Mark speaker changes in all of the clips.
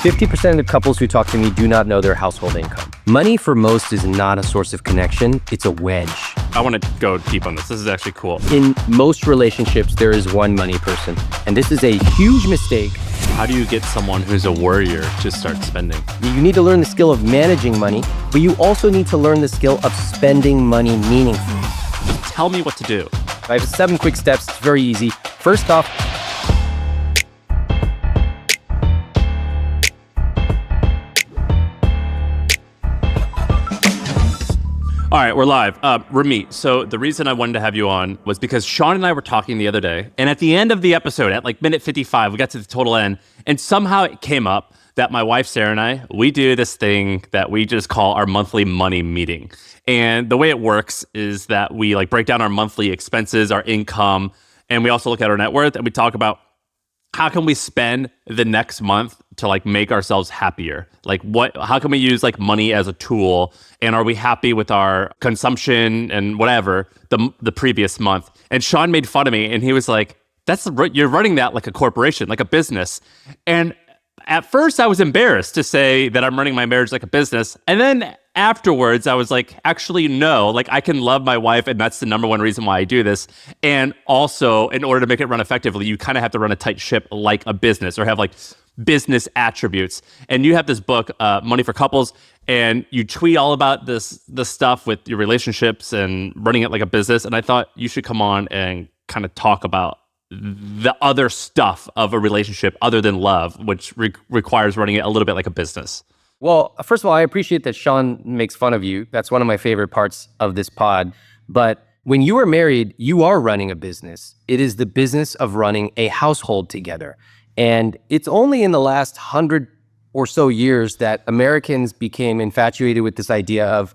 Speaker 1: 50% of the couples who talk to me do not know their household income. Money for most is not a source of connection, it's a wedge.
Speaker 2: I want to go deep on this. This is actually cool.
Speaker 1: In most relationships, there is one money person, and this is a huge mistake.
Speaker 2: How do you get someone who's a worrier to start spending?
Speaker 1: You need to learn the skill of managing money, but you also need to learn the skill of spending money meaningfully.
Speaker 2: Tell me what to do.
Speaker 1: I have 7 quick steps. It's very easy. First off,
Speaker 2: all right, we're live. Ramit, so the reason I wanted to have you on was because Shaan and I were talking the other day, and at the end of the episode, at like minute 55, we got to the total end, and somehow it came up that my wife, Sarah, and I, we do this thing that we just call our monthly money meeting. And the way it works is that we like break down our monthly expenses, our income, and we also look at our net worth, and we talk about how can we spend the next month to like make ourselves happier? Like how can we use like money as a tool? And are we happy with our consumption and whatever the previous month? And Shaan made fun of me and he was like, you're running that like a corporation, like a business. And at first I was embarrassed to say that I'm running my marriage like a business. And then afterwards I was like, actually, no, like I can love my wife and that's the number one reason why I do this. And also in order to make it run effectively, you kind of have to run a tight ship like a business or have like business attributes. And you have this book, Money for Couples, and you tweet all about the stuff with your relationships and running it like a business. And I thought you should come on and kind of talk about the other stuff of a relationship other than love, which requires running it a little bit like a business.
Speaker 1: well, first of all, I appreciate that Shaan makes fun of you. That's one of my favorite parts of this pod. But when you are married, you are running a business. It is the business of running a household together. And it's only in the last 100 or so years that Americans became infatuated with this idea of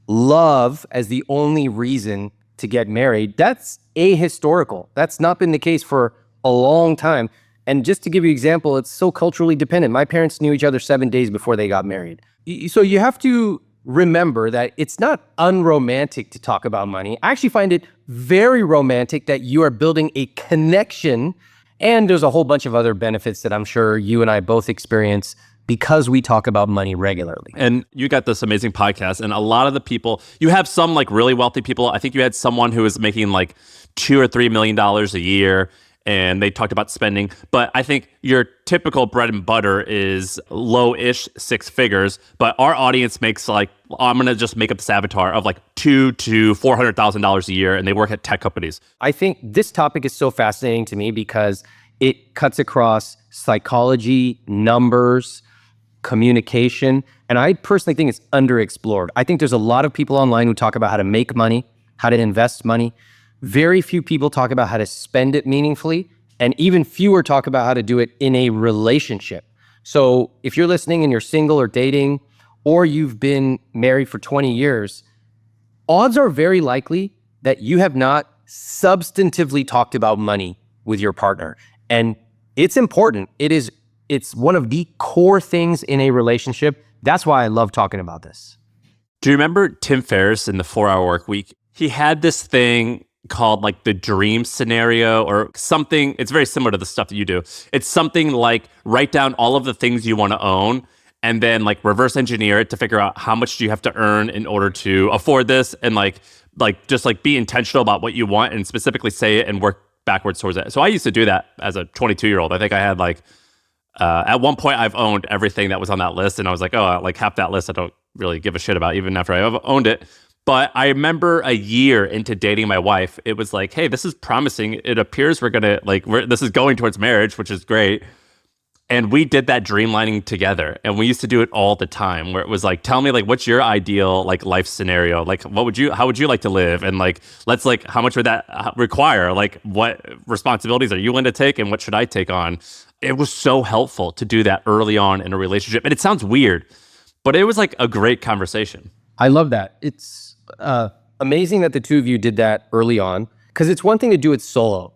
Speaker 1: love as the only reason to get married. That's ahistorical. That's not been the case for a long time. And just to give you an example, it's so culturally dependent. My parents knew each other 7 days before they got married. So you have to remember that it's not unromantic to talk about money. I actually find it very romantic that you are building a connection, and there's a whole bunch of other benefits that I'm sure you and I both experience because we talk about money regularly.
Speaker 2: And you got this amazing podcast, and a lot of the people, you have some like really wealthy people. I think you had someone who was making like $2 or $3 million a year, and they talked about spending. But I think your typical bread and butter is low-ish 6 figures. But our audience makes like, I'm going to just make up this avatar of like $200,000 to $400,000 a year, and they work at tech companies.
Speaker 1: I think this topic is so fascinating to me because it cuts across psychology, numbers, communication, and I personally think it's underexplored. I think there's a lot of people online who talk about how to make money, how to invest money. Very few people talk about how to spend it meaningfully, and even fewer talk about how to do it in a relationship. So if you're listening and you're single or dating, or you've been married for 20 years, odds are very likely that you have not substantively talked about money with your partner. And it's important. It's one of the core things in a relationship. That's why I love talking about this.
Speaker 2: Do you remember Tim Ferriss in the 4-Hour Work Week? He had this thing called like the dream scenario or something. It's very similar to the stuff that you do. It's something like write down all of the things you want to own and then like reverse engineer it to figure out how much do you have to earn in order to afford this, and like just like be intentional about what you want and specifically say it and work backwards towards it. So I used to do that as a 22-year-old. I think I had like at one point I've owned everything that was on that list, and I was like, oh, like half that list I don't really give a shit about even after I've owned it. But I remember a year into dating my wife, it was like, hey, this is promising. It appears this is going towards marriage, which is great. And we did that dreamlining together. And we used to do it all the time where it was like, tell me like, what's your ideal like life scenario? Like, how would you like to live? And like, let's like, how much would that require? Like, what responsibilities are you willing to take? And what should I take on? It was so helpful to do that early on in a relationship. And it sounds weird, but it was like a great conversation.
Speaker 1: I love that. It's amazing that the two of you did that early on, because it's one thing to do it solo.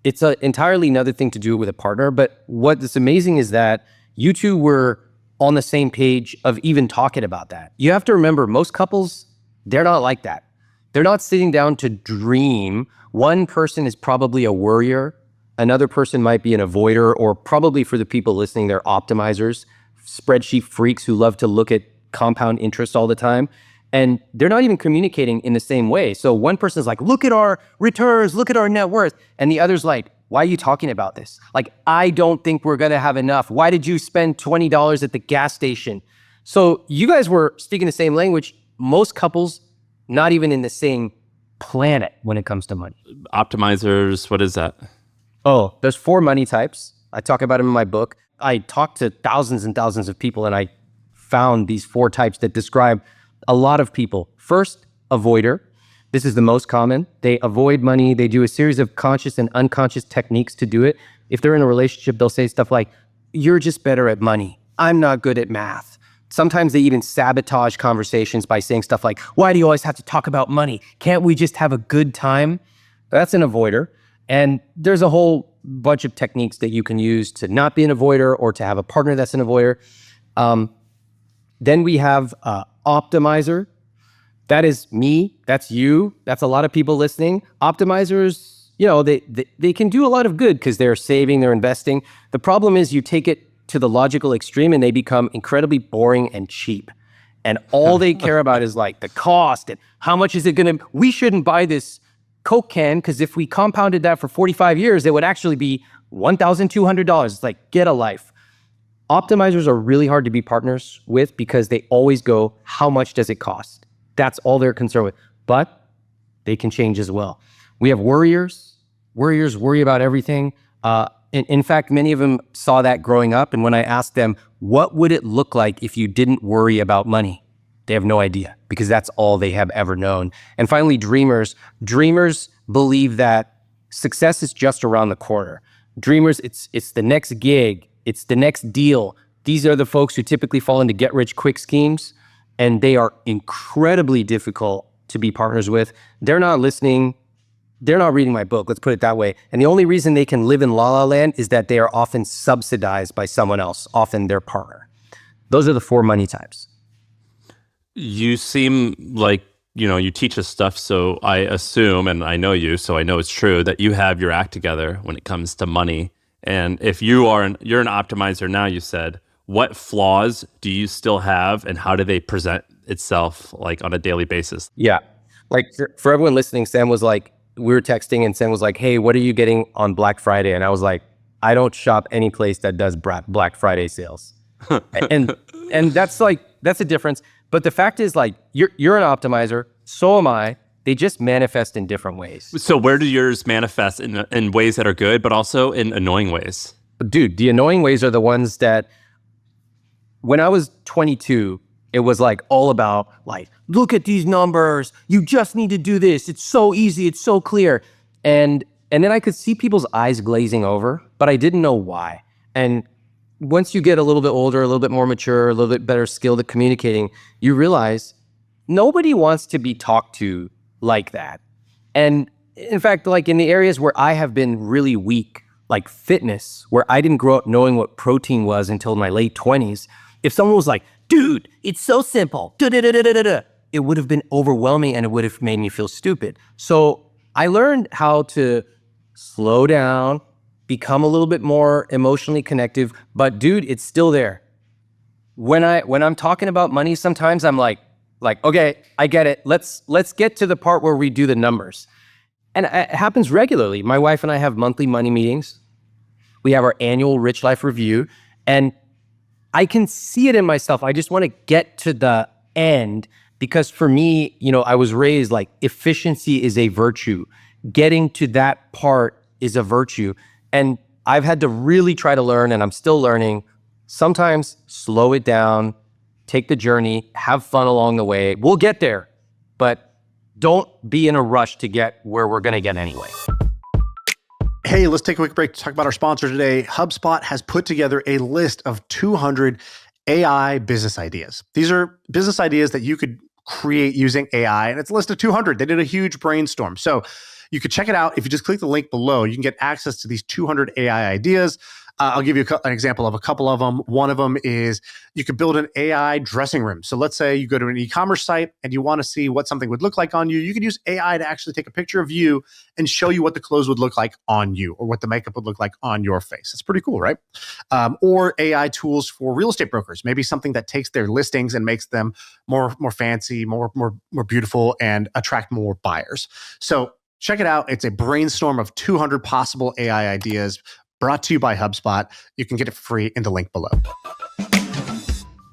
Speaker 1: It's entirely another thing to do it with a partner. But what is amazing is that you two were on the same page of even talking about that. You have to remember, most couples, they're not like that. They're not sitting down to dream. One person is probably a worrier. Another person might be an avoider, or probably for the people listening, they're optimizers. spreadsheet freaks who love to look at compound interest all the time. And they're not even communicating in the same way. So one person's like, look at our returns, look at our net worth. And the other's like, why are you talking about this? Like, I don't think we're going to have enough. Why did you spend $20 at the gas station? So you guys were speaking the same language. Most couples, not even in the same planet when it comes to money.
Speaker 2: Optimizers, what is that?
Speaker 1: Oh, there's 4 money types. I talk about them in my book. I talked to thousands and thousands of people, and I found these 4 types that describe a lot of people. First, avoider. This is the most common. They avoid money. They do a series of conscious and unconscious techniques to do it. If they're in a relationship, they'll say stuff like, you're just better at money. I'm not good at math. Sometimes they even sabotage conversations by saying stuff like, why do you always have to talk about money? Can't we just have a good time? That's an avoider. And there's a whole bunch of techniques that you can use to not be an avoider or to have a partner that's an avoider. Then we have optimizer. That is me. That's you. That's a lot of people listening. Optimizers, they can do a lot of good because they're saving, they're investing. The problem is you take it to the logical extreme and they become incredibly boring and cheap. And all they care about is like the cost and how much is it going to, we shouldn't buy this Coke can because if we compounded that for 45 years, it would actually be $1,200. It's like, get a life. Optimizers are really hard to be partners with because they always go, how much does it cost? That's all they're concerned with. But they can change as well. We have worriers. Worriers worry about everything. In fact, many of them saw that growing up. And when I asked them, what would it look like if you didn't worry about money? They have no idea because that's all they have ever known. And finally, dreamers. Dreamers believe that success is just around the corner. Dreamers, it's the next gig. It's the next deal. These are the folks who typically fall into get-rich-quick schemes, and they are incredibly difficult to be partners with. They're not listening. They're not reading my book, let's put it that way. And the only reason they can live in la la land is that they are often subsidized by someone else, often their partner. Those are the 4 money types.
Speaker 2: You seem like, you teach us stuff, so I assume, and I know you, so I know it's true, that you have your act together when it comes to money. And if you're an optimizer now, you said, what flaws do you still have and how do they present itself like on a daily basis?
Speaker 1: Yeah. Like for everyone listening, Sam was like, we were texting and Sam was like, hey, what are you getting on Black Friday? And I was like, I don't shop any place that does Black Friday sales. and that's a difference. But the fact is like, you're an optimizer, so am I. They just manifest in different ways.
Speaker 2: So where do yours manifest in ways that are good, but also in annoying ways?
Speaker 1: Dude, the annoying ways are the ones that when I was 22, it was like all about like, look at these numbers. You just need to do this. It's so easy. It's so clear. And then I could see people's eyes glazing over, but I didn't know why. And once you get a little bit older, a little bit more mature, a little bit better skilled at communicating, you realize nobody wants to be talked to like that. And in fact, like in the areas where I have been really weak, like fitness, where I didn't grow up knowing what protein was until my late 20s, if someone was like, dude, it's so simple, it would have been overwhelming and it would have made me feel stupid. So I learned how to slow down, become a little bit more emotionally connective, but dude, it's still there. When I'm talking about money, sometimes I'm like, okay, I get it. Let's get to the part where we do the numbers. And it happens regularly. My wife and I have monthly money meetings. We have our annual Rich Life Review. And I can see it in myself. I just want to get to the end because for me, I was raised like efficiency is a virtue. Getting to that part is a virtue. And I've had to really try to learn, and I'm still learning, sometimes slow it down, take the journey, have fun along the way. We'll get there, but don't be in a rush to get where we're going to get anyway.
Speaker 3: Hey, let's take a quick break to talk about our sponsor today. HubSpot has put together a list of 200 AI business ideas. These are business ideas that you could create using AI, and it's a list of 200. They did a huge brainstorm. So you could check it out. If you just click the link below, you can get access to these 200 AI ideas. I'll give you an example of a couple of them. One of them is you could build an AI dressing room. So let's say you go to an e-commerce site and you want to see what something would look like on you. You could use AI to actually take a picture of you and show you what the clothes would look like on you or what the makeup would look like on your face. It's pretty cool, right? Or AI tools for real estate brokers. Maybe something that takes their listings and makes them more fancy, more beautiful, and attract more buyers. So check it out. It's a brainstorm of 200 possible AI ideas brought to you by HubSpot. You can get it for free in the link below.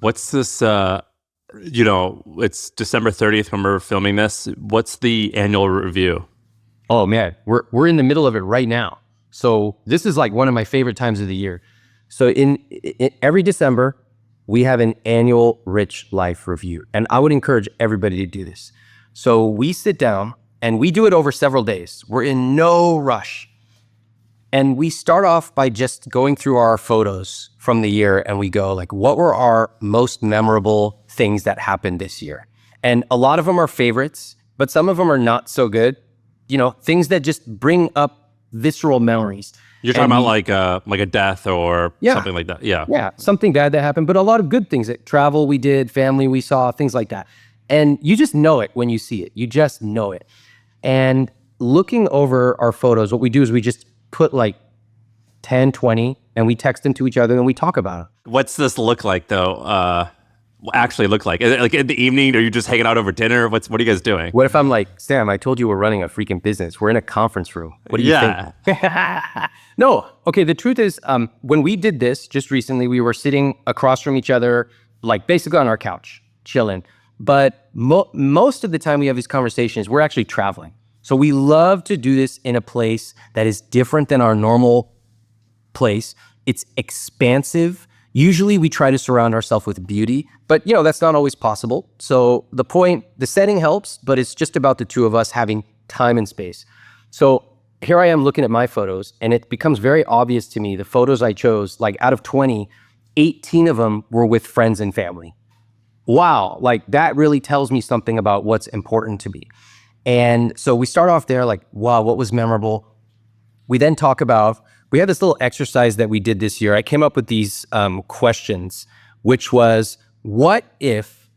Speaker 2: What's this? It's December 30th when we're filming this. What's the annual review?
Speaker 1: Oh man, we're in the middle of it right now. So this is like one of my favorite times of the year. So in every December, we have an annual Rich Life review. And I would encourage everybody to do this. So we sit down and we do it over several days. We're in no rush. And we start off by just going through our photos from the year and we go like, what were our most memorable things that happened this year? And a lot of them are favorites, but some of them are not so good. Things that just bring up visceral memories.
Speaker 2: You're talking about like a death or something like that. Yeah.
Speaker 1: Yeah, something bad that happened, but a lot of good things. Travel we did, family we saw, things like that. And you just know it when you see it. You just know it. And looking over our photos, what we do is we just put like 10, 20, and we text them to each other and we talk about it.
Speaker 2: What's this look like though? Actually look like? Is it like in the evening? Are you just hanging out over dinner? What are you guys doing?
Speaker 1: What if I'm like, Sam, I told you we're running a freaking business. We're in a conference room. What do you think? No. Okay, the truth is, when we did this just recently, we were sitting across from each other, like basically on our couch, chilling. But most of the time we have these conversations, we're actually traveling. So we love to do this in a place that is different than our normal place. It's expansive. Usually we try to surround ourselves with beauty, but that's not always possible. So the setting helps, but it's just about the two of us having time and space. So here I am looking at my photos and it becomes very obvious to me, the photos I chose, like out of 20, 18 of them were with friends and family. Wow, like that really tells me something about what's important to me. And so we start off there like, wow, what was memorable? We then talk about, we had this little exercise that we did this year. I came up with these questions, which was, what if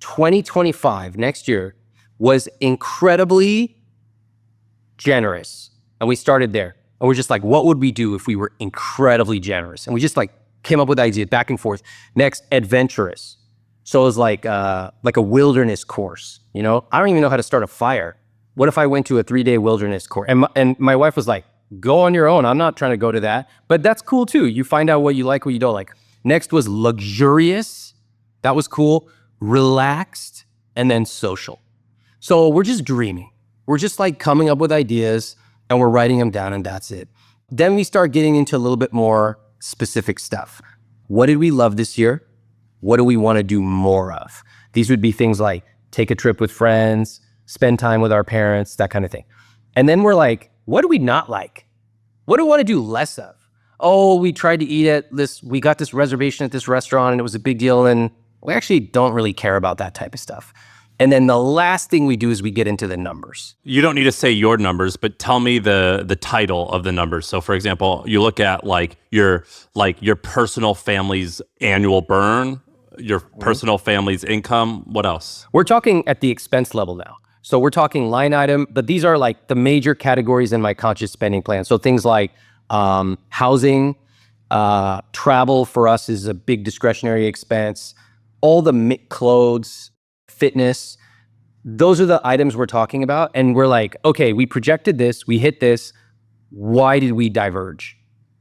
Speaker 1: 2025, next year, was incredibly generous? And we started there. And we're just like, what would we do if we were incredibly generous? And we just like came up with ideas back and forth. Next, adventurous. So it was like a wilderness course, I don't even know how to start a fire. What if I went to a 3-day wilderness course? And my wife was like, go on your own. I'm not trying to go to that. But that's cool too. You find out what you like, what you don't like. Next was luxurious. That was cool. Relaxed. And then social. So we're just dreaming. We're just like coming up with ideas and we're writing them down and that's it. Then we start getting into a little bit more specific stuff. What did we love this year? What do we want to do more of? These would be things like take a trip with friends, spend time with our parents, that kind of thing. And then we're like, what do we not like? What do we want to do less of? Oh, we tried to eat at this, we got this reservation at this restaurant and it was a big deal and we actually don't really care about that type of stuff. And then the last thing we do is we get into the numbers.
Speaker 2: You don't need to say your numbers, but tell me the title of the numbers. So for example, you look at your personal family's annual burn, your personal family's income. What else?
Speaker 1: We're talking at the expense level now. So we're talking line item, but these are like the major categories in my conscious spending plan. So things like housing, travel for us is a big discretionary expense, all the clothes, fitness, those are the items we're talking about. And we're like, okay, we projected this, we hit this, why did we diverge?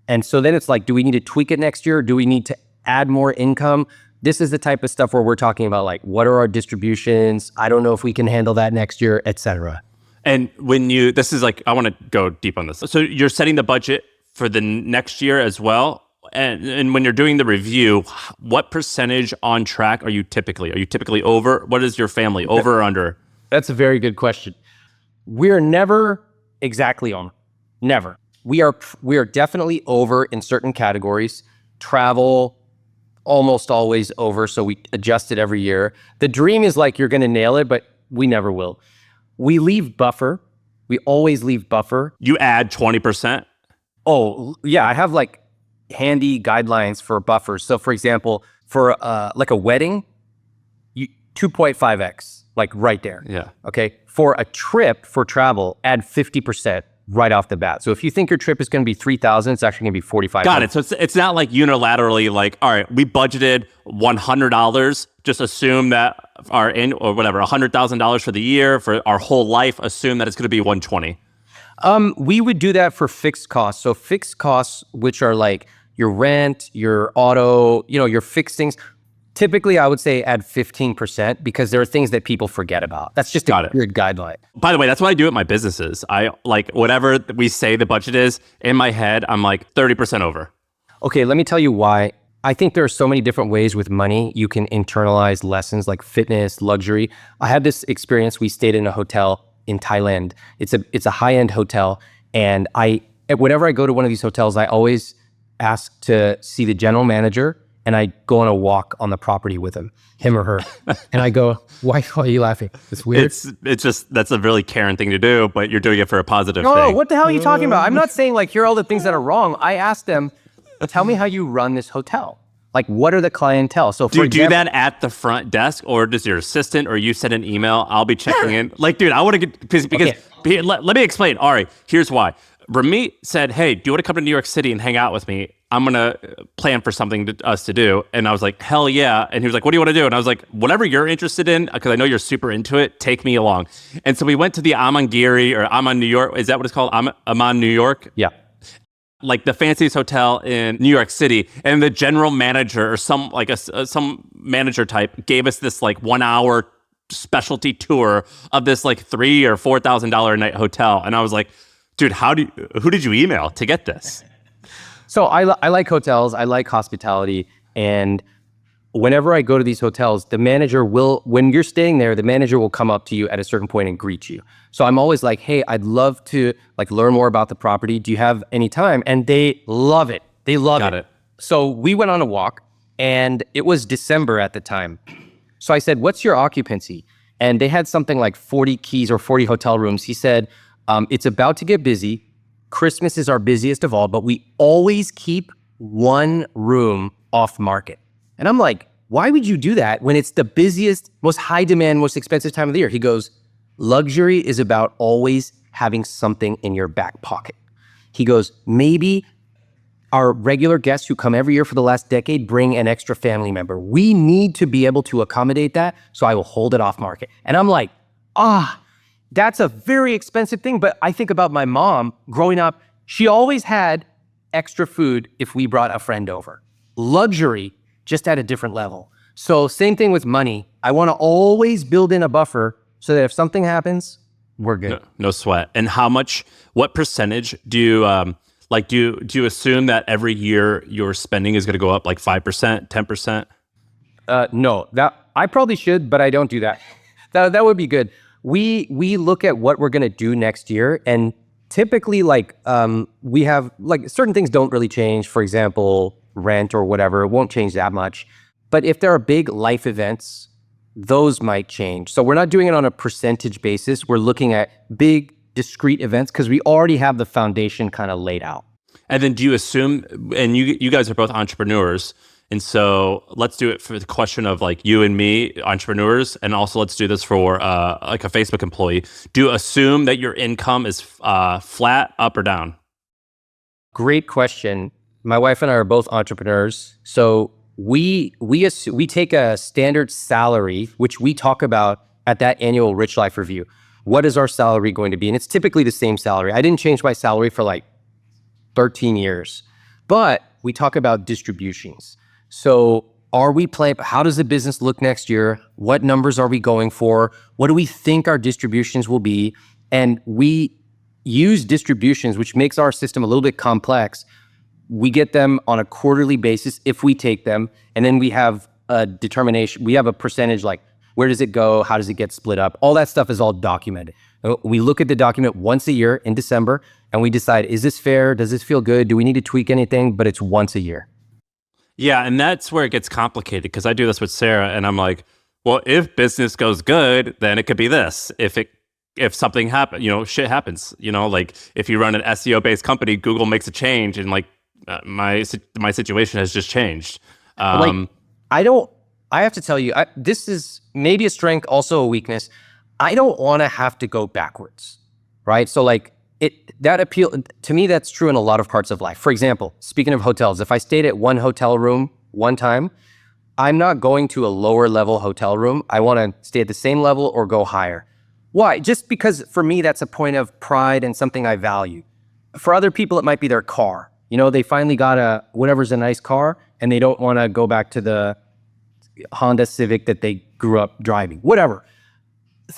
Speaker 1: And so then it's like, do we need to tweak it next year? Do we need to add more income? This is the type of stuff where we're talking about like, what are our distributions? I don't know if we can handle that next year, et cetera.
Speaker 2: And this is like, I want to go deep on this. So you're setting the budget for the next year as well. And when you're doing the review, what percentage on track are you typically? Are you typically over? What is your family, over or under?
Speaker 1: That's a very good question. We're never exactly on. Never. We are definitely over in certain categories. Travel, almost always over, so we adjust it every year. The dream is like you're going to nail it, but we never will. We leave buffer. We always leave buffer.
Speaker 2: You add 20%?
Speaker 1: Oh, yeah. I have like handy guidelines for buffers. So for example, for like a wedding, 2.5x, like right there.
Speaker 2: Yeah.
Speaker 1: Okay. For a trip for travel, add 50% right off the bat. So if you think your trip is going to be 3,000, it's actually going to be 4,500.
Speaker 2: Got it. So it's not like unilaterally like, all right, we budgeted $100. Just assume that our or whatever, $100,000 for the year for our whole life. Assume that it's going to be 120.
Speaker 1: We would do that for fixed costs. So fixed costs, which are like your rent, your auto, your fixed things. Typically, I would say add 15% because there are things that people forget about. That's just a good guideline.
Speaker 2: By the way, that's what I do at my businesses. I like whatever we say the budget is, in my head, I'm like 30% over.
Speaker 1: Okay, let me tell you why. I think there are so many different ways with money you can internalize lessons like fitness, luxury. I had this experience. We stayed in a hotel in Thailand. It's a high-end hotel. And whenever I go to one of these hotels, I always ask to see the general manager, and I go on a walk on the property with him or her. And I go, why are you laughing? It's weird.
Speaker 2: It's just, that's a really Karen thing to do, but you're doing it for a positive thing.
Speaker 1: No, what the hell are you talking about? I'm not saying like, here are all the things that are wrong. I asked them, tell me how you run this hotel. Like, what are the clientele? So
Speaker 2: do you do that at the front desk, or does your assistant, or you send an email? I'll be checking in. Like, dude, I want to get, because let me explain. Arie, here's why. Ramit said, hey, do you want to come to New York City and hang out with me? I'm going to plan for something us to do. And I was like, hell yeah. And he was like, what do you want to do? And I was like, whatever you're interested in, because I know you're super into it, take me along. And so we went to the Amangiri, or Aman New York. Is that what it's called? Aman New York?
Speaker 1: Yeah.
Speaker 2: Like the fanciest hotel in New York City, and the general manager or some manager type gave us this like 1 hour specialty tour of this like $3,000 or $4,000 a night hotel, and I was like, dude, who did you email to get this?
Speaker 1: So I like hotels, I like hospitality, and whenever I go to these hotels, the manager when you're staying there, the manager will come up to you at a certain point and greet you. So I'm always like, hey, I'd love to like learn more about the property. Do you have any time? And they love it. They love it.
Speaker 2: Got it.
Speaker 1: So we went on a walk, and it was December at the time. So I said, what's your occupancy? And they had something like 40 keys or 40 hotel rooms. He said, it's about to get busy. Christmas is our busiest of all, but we always keep one room off market. And I'm like, why would you do that when it's the busiest, most high demand, most expensive time of the year? He goes, luxury is about always having something in your back pocket. He goes, maybe our regular guests who come every year for the last decade bring an extra family member. We need to be able to accommodate that, so I will hold it off market. And I'm like, that's a very expensive thing. But I think about my mom growing up, she always had extra food if we brought a friend over. Luxury, just at a different level. So same thing with money. I want to always build in a buffer so that if something happens, we're good.
Speaker 2: No sweat. And what percentage do you, do you assume that every year your spending is going to go up like 5%, 10%?
Speaker 1: No, that I probably should, but I don't do that. That would be good. We look at what we're going to do next year, and typically we have like certain things don't really change. For example, rent or whatever, it won't change that much. But if there are big life events, those might change. So we're not doing it on a percentage basis. We're looking at big discrete events because we already have the foundation kind of laid out.
Speaker 2: And then do you assume, and you guys are both entrepreneurs, and so let's do it for the question of like you and me, entrepreneurs, and also let's do this for like a Facebook employee. Do you assume that your income is flat, up, or down?
Speaker 1: Great question. My wife and I are both entrepreneurs, so we take a standard salary, which we talk about at that annual Rich Life review. What is our salary going to be? And it's typically the same salary. I didn't change my salary for like 13 years, but we talk about distributions. So how does the business look next year? What numbers are we going for? What do we think our distributions will be? And we use distributions, which makes our system a little bit complex. We get them on a quarterly basis if we take them. And then we have a determination. We have a percentage like, where does it go? How does it get split up? All that stuff is all documented. We look at the document once a year in December, and we decide, is this fair? Does this feel good? Do we need to tweak anything? But it's once a year.
Speaker 2: Yeah, and that's where it gets complicated because I do this with Sarah, and I'm like, well, if business goes good, then it could be this. If something happens, shit happens. Like if you run an SEO-based company, Google makes a change, and like my situation has just changed.
Speaker 1: Like, I have to tell you, this is maybe a strength, also a weakness. I don't want to have to go backwards, right? So like that appeal to me, that's true in a lot of parts of life. For example, speaking of hotels, if I stayed at one hotel room one time, I'm not going to a lower level hotel room. I want to stay at the same level or go higher. Why? Just because for me, that's a point of pride and something I value. For other people, it might be their car. You know, they finally got whatever's a nice car and they don't want to go back to the Honda Civic that they grew up driving, whatever.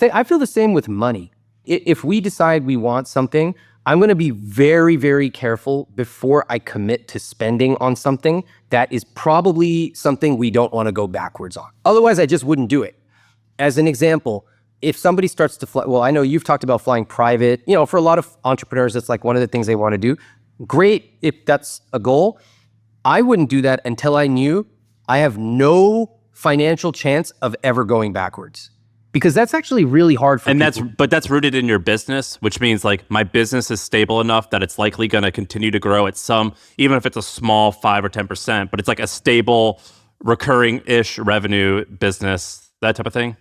Speaker 1: I feel the same with money. If we decide we want something, I'm going to be very, very careful before I commit to spending on something that is probably something we don't want to go backwards on. Otherwise, I just wouldn't do it. As an example, if somebody starts to fly, well, I know you've talked about flying private. You know, for a lot of entrepreneurs, that's like one of the things they want to do. Great if that's a goal. I wouldn't do that until I knew I have no financial chance of ever going backwards. Because that's actually really hard for people.
Speaker 2: But that's rooted in your business, which means like my business is stable enough that it's likely going to continue to grow at some, even if it's a small 5 or 10%, but it's like a stable, recurring-ish revenue business, that type of thing.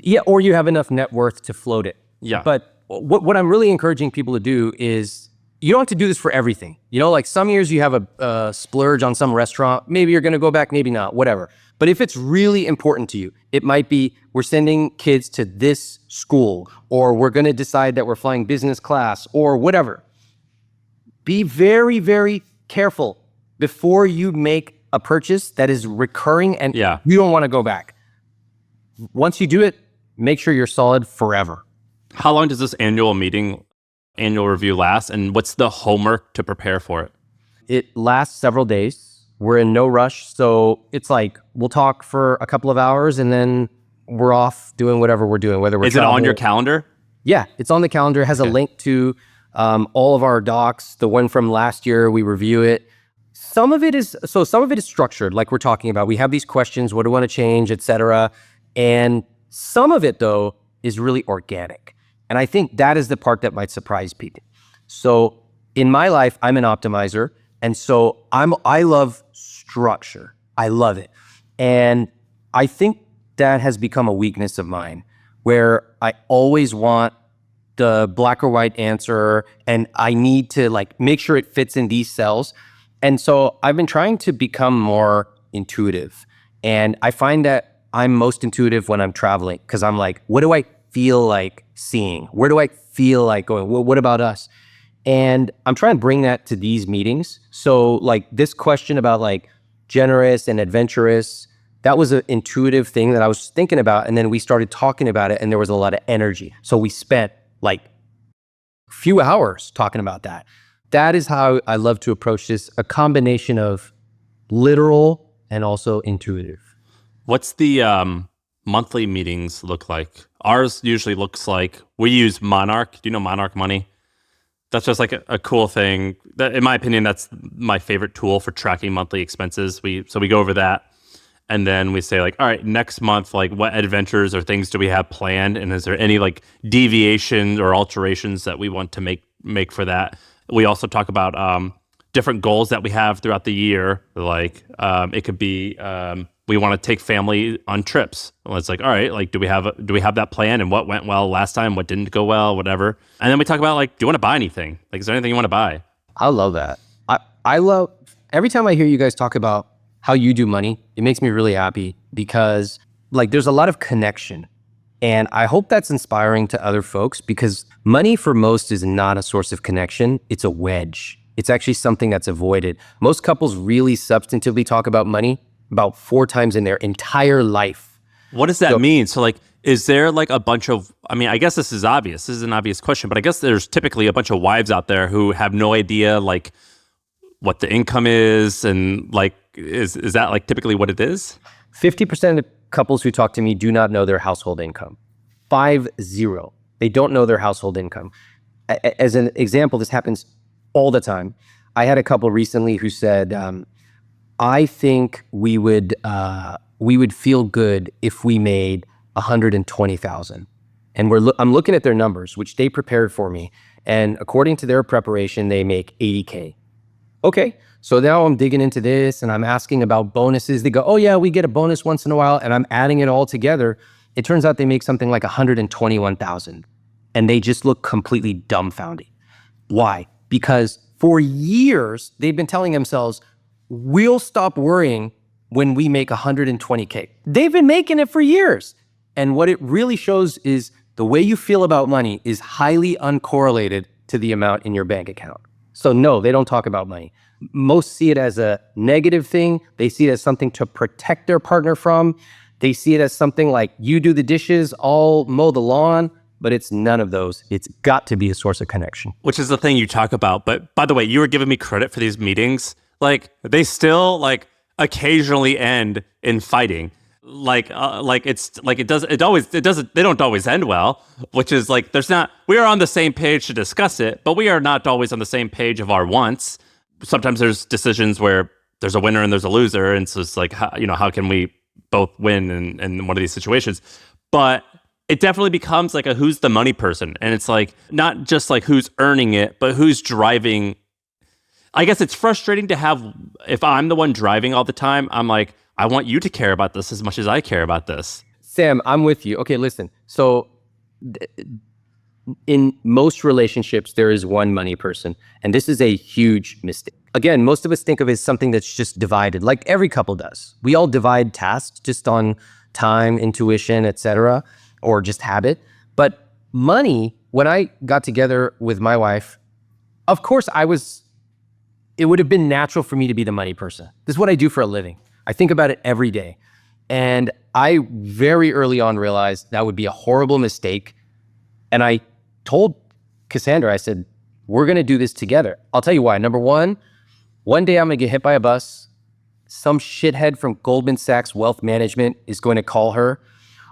Speaker 1: Yeah, or you have enough net worth to float it.
Speaker 2: Yeah.
Speaker 1: But what I'm really encouraging people to do is, you don't have to do this for everything. You know, like some years you have a splurge on some restaurant. Maybe you're going to go back, maybe not, whatever. But if it's really important to you, it might be we're sending kids to this school, or we're going to decide that we're flying business class, or whatever. Be very, very careful before you make a purchase that is recurring and you don't want to go back. Once you do it, make sure you're solid forever.
Speaker 2: How long does this annual review last, and what's the homework to prepare for it?
Speaker 1: It lasts several days. We're in no rush, so it's like we'll talk for a couple of hours and then we're off doing whatever we're doing, whether we're
Speaker 2: Is it on your calendar?
Speaker 1: Yeah, it's on the calendar. It has a link to all of our docs. The one from last year, we review it. Some of it is structured, like we're talking about. We have these questions, what do we want to change, etc. And some of it, though, is really organic. And I think that is the part that might surprise people. So in my life, I'm an optimizer. And so I love structure. I love it. And I think that has become a weakness of mine, where I always want the black or white answer and I need to like make sure it fits in these cells. And so I've been trying to become more intuitive. And I find that I'm most intuitive when I'm traveling, because I'm like, what do I feel like seeing? Where do I feel like going? Well, what about us? And I'm trying to bring that to these meetings. So like this question about like generous and adventurous, that was an intuitive thing that I was thinking about. And then we started talking about it and there was a lot of energy. So we spent like a few hours talking about that. That is how I love to approach this, a combination of literal and also intuitive.
Speaker 2: What's the monthly meetings look like? Ours usually looks like, we use Monarch. Do you know Monarch Money? That's just like a cool thing. That, in my opinion, that's my favorite tool for tracking monthly expenses. So we go over that, and then we say like, all right, next month, like what adventures or things do we have planned, and is there any like deviations or alterations that we want to make for that? We also talk about different goals that we have throughout the year. Like it could be we want to take family on trips. Well, it's like, all right, like do we have that plan, and what went well last time, what didn't go well, whatever. And then we talk about like, do you want to buy anything? Like, is there anything you want to buy?
Speaker 1: I love that. I love every time I hear you guys talk about how you do money, it makes me really happy, because like there's a lot of connection. And I hope that's inspiring to other folks, because money for most is not a source of connection. It's a wedge. It's actually something that's avoided. Most couples really substantively talk about money about 4 times in their entire life.
Speaker 2: What does that mean? So like, is there like a bunch of, I mean, I guess this is obvious. This is an obvious question, but I guess there's typically a bunch of wives out there who have no idea like what the income is, and like, is that like typically what it is?
Speaker 1: 50% of couples who talk to me do not know their household income. 50. They don't know their household income. As an example, this happens all the time. I had a couple recently who said, I think we would feel good if we made 120,000. And I'm looking at their numbers, which they prepared for me. And according to their preparation, they make 80K. Okay, So now I'm digging into this and I'm asking about bonuses. They go, oh yeah, we get a bonus once in a while, and I'm adding it all together. It turns out they make something like 121,000, and they just look completely dumbfounded. Why? Because for years, they've been telling themselves, we'll stop worrying when we make 120K. They've been making it for years. And what it really shows is the way you feel about money is highly uncorrelated to the amount in your bank account. So no, they don't talk about money. Most see it as a negative thing. They see it as something to protect their partner from. They see it as something like, you do the dishes, I'll mow the lawn, but it's none of those. It's got to be a source of connection.
Speaker 2: Which is the thing you talk about. But by the way, you were giving me credit for these meetings. Like, they still like occasionally end in fighting. They don't always end well, which is like, we are on the same page to discuss it, but we are not always on the same page of our wants. Sometimes there's decisions where there's a winner and there's a loser. And so it's like, how can we both win in one of these situations? But it definitely becomes like a who's the money person. And it's like, not just like who's earning it, but who's driving. I guess it's frustrating to have, if I'm the one driving all the time, I'm like, I want you to care about this as much as I care about this.
Speaker 1: Sam, I'm with you. Okay, listen. So in most relationships, there is one money person, and this is a huge mistake. Again, most of us think of it as something that's just divided, like every couple does. We all divide tasks just on time, intuition, etc., or just habit. But money, when I got together with my wife, of course it would have been natural for me to be the money person. This is what I do for a living. I think about it every day. And I very early on realized that would be a horrible mistake. And I told Cassandra, I said, we're going to do this together. I'll tell you why. Number one day I'm going to get hit by a bus. Some shithead from Goldman Sachs Wealth Management is going to call her.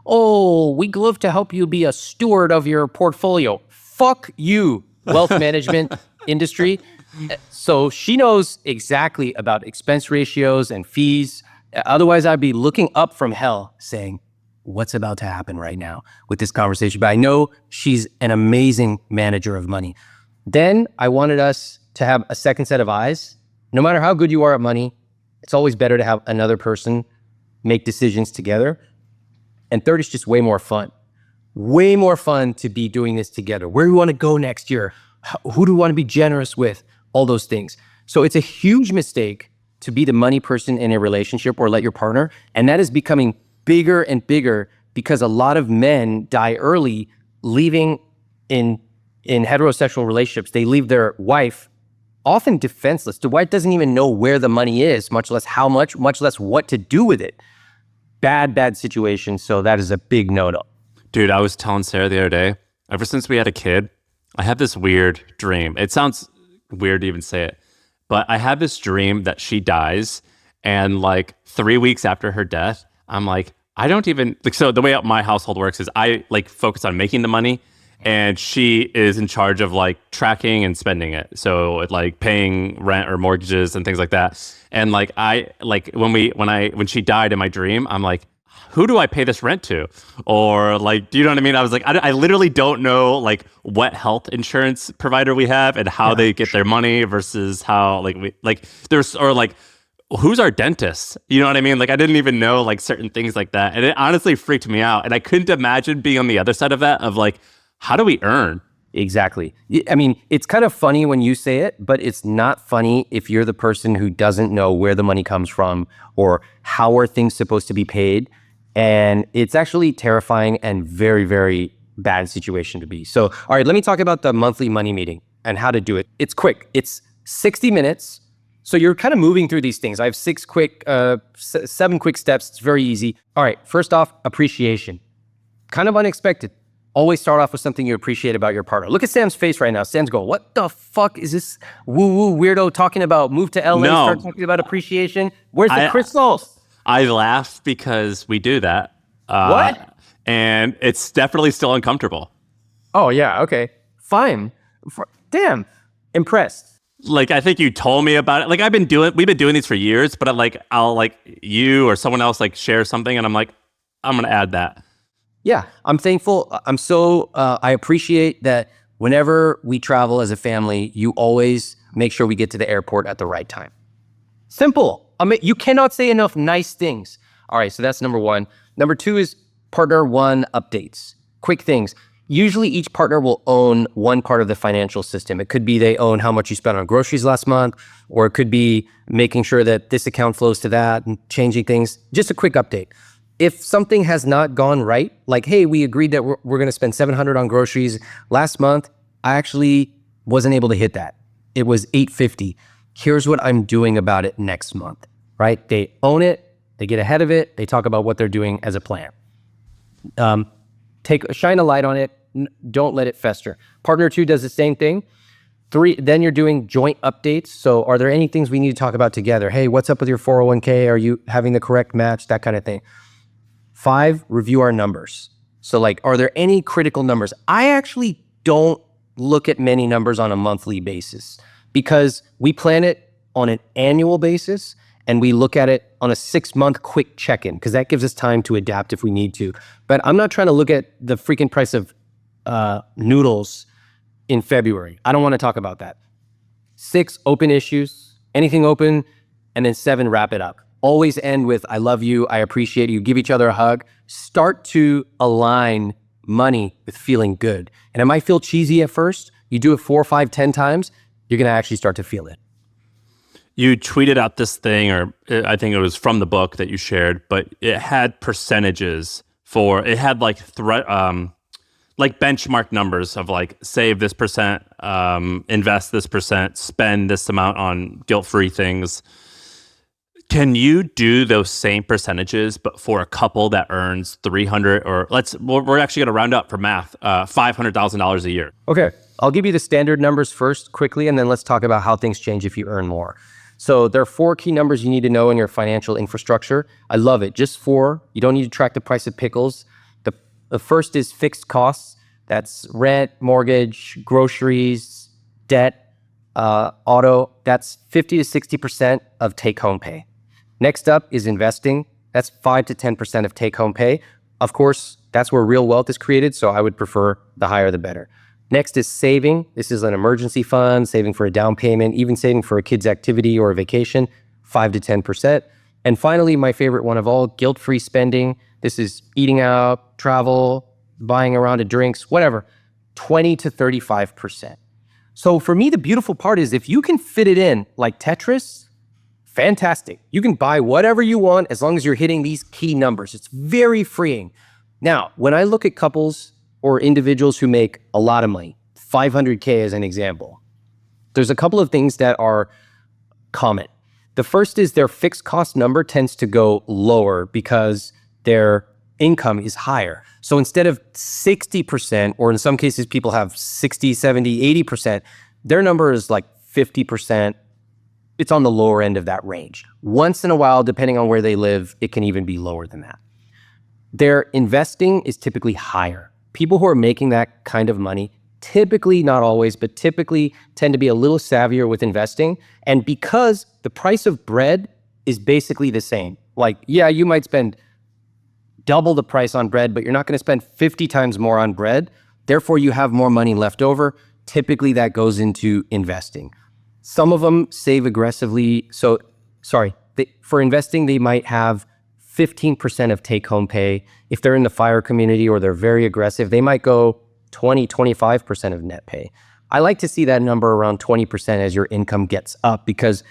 Speaker 1: Oh, we'd love to help you be a steward of your portfolio. Fuck you, wealth management industry. So she knows exactly about expense ratios and fees. Otherwise, I'd be looking up from hell saying, what's about to happen right now with this conversation? But I know she's an amazing manager of money. Then I wanted us to have a second set of eyes. No matter how good you are at money, it's always better to have another person make decisions together. And third, it's just way more fun. Way more fun to be doing this together. Where do we want to go next year? Who do we want to be generous with? All those things. So it's a huge mistake to be the money person in a relationship or let your partner. And that is becoming bigger and bigger because a lot of men die early, leaving in heterosexual relationships. They leave their wife often defenseless. The wife doesn't even know where the money is, much less how much, much less what to do with it. Bad situation. So that is a big no-no.
Speaker 2: Dude, I was telling Sarah the other day, ever since we had a kid, I have this weird dream. It sounds weird to even say it, but I have this dream that she dies, and like 3 weeks after her death, I'm like, I don't even like. So the way my household works is I like focus on making the money, and she is in charge of like tracking and spending it. So like paying rent or mortgages and things like that. And like when she died in my dream, I'm like, who do I pay this rent to? Or like, do you know what I mean? I was like, I literally don't know like what health insurance provider we have and how they get their money versus how who's our dentist? You know what I mean? Like, I didn't even know like certain things like that. And it honestly freaked me out. And I couldn't imagine being on the other side of that of like, how do we earn?
Speaker 1: Exactly. I mean, it's kind of funny when you say it, but it's not funny if you're the person who doesn't know where the money comes from or how are things supposed to be paid. And it's actually terrifying and very, very bad situation to be. So, all right, let me talk about the monthly money meeting and how to do it. It's quick. It's 60 minutes. So you're kind of moving through these things. I have 7 quick steps. It's very easy. All right, first off, appreciation. Kind of unexpected. Always start off with something you appreciate about your partner. Look at Sam's face right now. Sam's going, what the fuck is this woo-woo weirdo talking about? Move to LA, start talking about appreciation. Where's the crystals?
Speaker 2: I laugh because we do that.
Speaker 1: What?
Speaker 2: And it's definitely still uncomfortable.
Speaker 1: Oh, yeah. Okay. Fine. Damn. Impressed.
Speaker 2: Like, I think you told me about it. Like, we've been doing these for years, but I'll like you or someone else like share something and I'm like, I'm going to add that.
Speaker 1: Yeah. I'm thankful. I appreciate that whenever we travel as a family, you always make sure we get to the airport at the right time. Simple. I mean, you cannot say enough nice things. All right, so that's number one. Number two is partner one updates. Quick things. Usually each partner will own one part of the financial system. It could be they own how much you spent on groceries last month, or it could be making sure that this account flows to that and changing things. Just a quick update. If something has not gone right, like, hey, we agreed that we're going to spend $700 on groceries last month, I actually wasn't able to hit that. It was $850. Here's what I'm doing about it next month, right? They own it, they get ahead of it, they talk about what they're doing as a plan. Shine a light on it, don't let it fester. Partner two does the same thing. Three, then you're doing joint updates. So are there any things we need to talk about together? Hey, what's up with your 401k? Are you having the correct match? That kind of thing. 5, review our numbers. So like, are there any critical numbers? I actually don't look at many numbers on a monthly basis because we plan it on an annual basis and we look at it on a 6-month quick check-in because that gives us time to adapt if we need to. But I'm not trying to look at the freaking price of noodles in February. I don't want to talk about that. 6, open issues, anything open, and then 7, wrap it up. Always end with, I love you, I appreciate you, give each other a hug. Start to align money with feeling good. And it might feel cheesy at first. You do it 4, 5, 10 times, you're going to actually start to feel it.
Speaker 2: You tweeted out this thing, or I think it was from the book that you shared, but it had percentages it had like benchmark numbers of like save this percent, invest this percent, spend this amount on guilt-free things. Can you do those same percentages, but for a couple that earns 300 or we're actually going to round up for math, $500,000 a year?
Speaker 1: Okay, I'll give you the standard numbers first quickly, and then let's talk about how things change if you earn more. So there are 4 key numbers you need to know in your financial infrastructure. I love it. Just 4. You don't need to track the price of pickles. The first is fixed costs. That's rent, mortgage, groceries, debt, auto. That's 50 to 60% of take-home pay. Next up is investing. That's 5 to 10% of take-home pay. Of course, that's where real wealth is created, so I would prefer the higher the better. Next is saving. This is an emergency fund, saving for a down payment, even saving for a kid's activity or a vacation, 5 to 10%. And finally, my favorite one of all, guilt-free spending. This is eating out, travel, buying a round of drinks, whatever, 20 to 35%. So for me, the beautiful part is if you can fit it in like Tetris, fantastic. You can buy whatever you want as long as you're hitting these key numbers. It's very freeing. Now, when I look at couples or individuals who make a lot of money, 500K as an example, there's a couple of things that are common. The first is their fixed cost number tends to go lower because their income is higher. So instead of 60%, or in some cases people have 60, 70, 80%, their number is like 50%. It's on the lower end of that range. Once in a while, depending on where they live, it can even be lower than that. Their investing is typically higher. People who are making that kind of money, typically, not always, but typically tend to be a little savvier with investing. And because the price of bread is basically the same, like, yeah, you might spend double the price on bread, but you're not going to spend 50 times more on bread. Therefore, you have more money left over. Typically, that goes into investing. Some of them save aggressively. For investing, they might have 15% of take-home pay. If they're in the FIRE community or they're very aggressive, they might go 20, 25% of net pay. I like to see that number around 20% as your income gets up because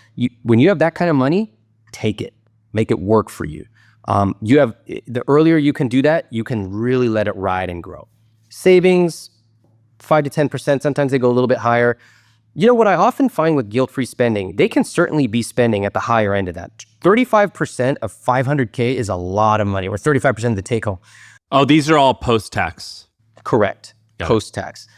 Speaker 1: when you have that kind of money, take it, make it work for you. The earlier you can do that, you can really let it ride and grow. Savings, 5 to 10%, sometimes they go a little bit higher. You know what I often find with guilt-free spending, they can certainly be spending at the higher end of that. 35% of 500K is a lot of money, or 35% of the take home.
Speaker 2: Oh, these are all post-tax.
Speaker 1: Correct, post-tax.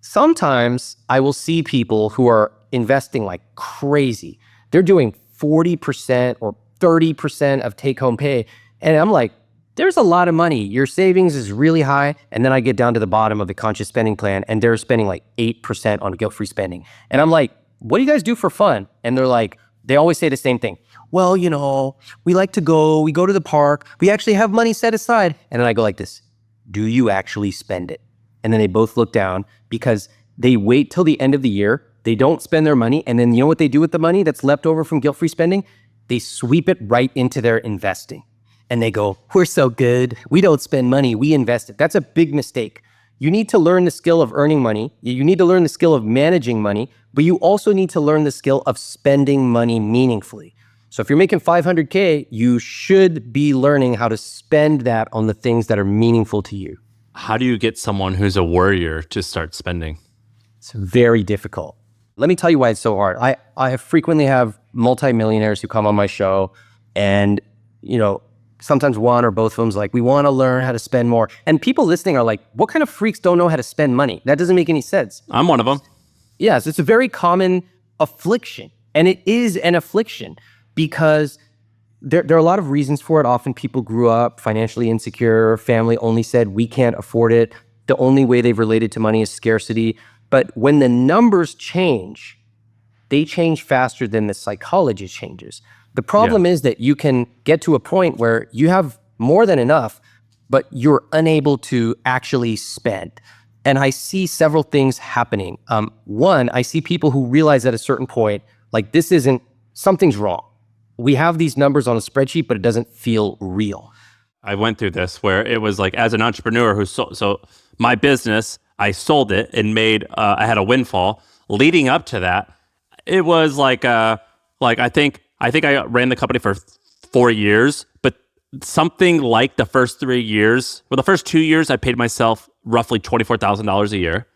Speaker 1: Sometimes I will see people who are investing like crazy. They're doing 40% or 30% of take-home pay. And I'm like, there's a lot of money. Your savings is really high. And then I get down to the bottom of the conscious spending plan and they're spending like 8% on guilt-free spending. And I'm like, what do you guys do for fun? And they're like, they always say the same thing. Well, we like to we go to the park. We actually have money set aside. And then I go like this, do you actually spend it? And then they both look down because they wait till the end of the year. They don't spend their money. And then you know what they do with the money that's left over from guilt-free spending? They sweep it right into their investing. And they go, we're so good. We don't spend money. We invest it. That's a big mistake. You need to learn the skill of earning money. You need to learn the skill of managing money, but you also need to learn the skill of spending money meaningfully. So if you're making 500K, you should be learning how to spend that on the things that are meaningful to you.
Speaker 2: How do you get someone who's a worrier to start spending?
Speaker 1: It's very difficult. Let me tell you why it's so hard. I frequently have multimillionaires who come on my show, and sometimes one or both of them's like, we want to learn how to spend more. And people listening are like, what kind of freaks don't know how to spend money? That doesn't make any sense.
Speaker 2: I'm one of them.
Speaker 1: Yes, it's a very common affliction. And it is an affliction because there are a lot of reasons for it. Often people grew up financially insecure, family only said, we can't afford it. The only way they've related to money is scarcity. But when the numbers change, they change faster than the psychology changes. The problem is that you can get to a point where you have more than enough, but you're unable to actually spend. And I see several things happening. One, I see people who realize at a certain point, like something's wrong. We have these numbers on a spreadsheet, but it doesn't feel real.
Speaker 2: I went through this where it was like, as an entrepreneur who so my business, I sold it and I had a windfall. Leading up to that, it was like I think I ran the company for 4 years, but something like the first 3 years, the first 2 years, I paid myself roughly $24,000 a year,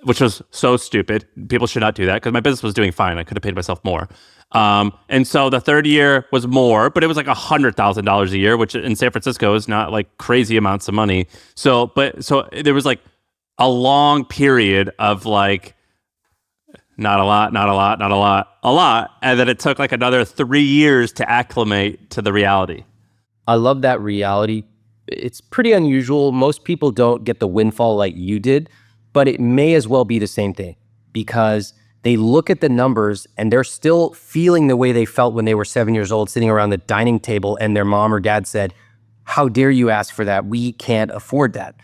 Speaker 2: which was so stupid. People should not do that because my business was doing fine. I could have paid myself more. And so the third year was more, but it was like $100,000 a year, which in San Francisco is not like crazy amounts of money. So there was like a long period of like, not a lot. And then it took like another 3 years to acclimate to the reality.
Speaker 1: I love that reality. It's pretty unusual. Most people don't get the windfall like you did, but it may as well be the same thing because they look at the numbers and they're still feeling the way they felt when they were 7 years old, sitting around the dining table and their mom or dad said, how dare you ask for that? We can't afford that.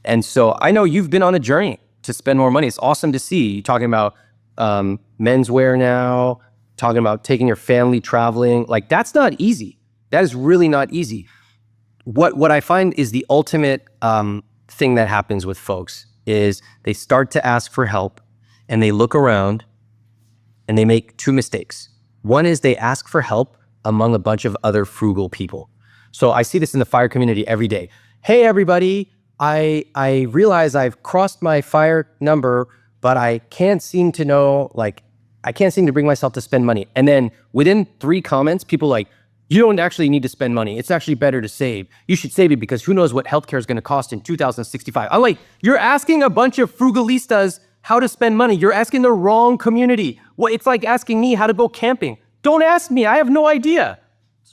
Speaker 1: And so I know you've been on a journey to spend more money. It's awesome to see you talking about menswear now, talking about taking your family traveling. Like, that's not easy. That is really not easy. What I find is the ultimate thing that happens with folks is they start to ask for help and they look around and they make two mistakes. One is they ask for help among a bunch of other frugal people. So I see this in the fire community every day. Hey, everybody, I realize I've crossed my fire number, but I can't seem to bring myself to spend money. And then within 3 comments, people like, you don't actually need to spend money. It's actually better to save. You should save it because who knows what healthcare is going to cost in 2065. I'm like, you're asking a bunch of frugalistas how to spend money. You're asking the wrong community. Well, it's like asking me how to go camping. Don't ask me. I have no idea.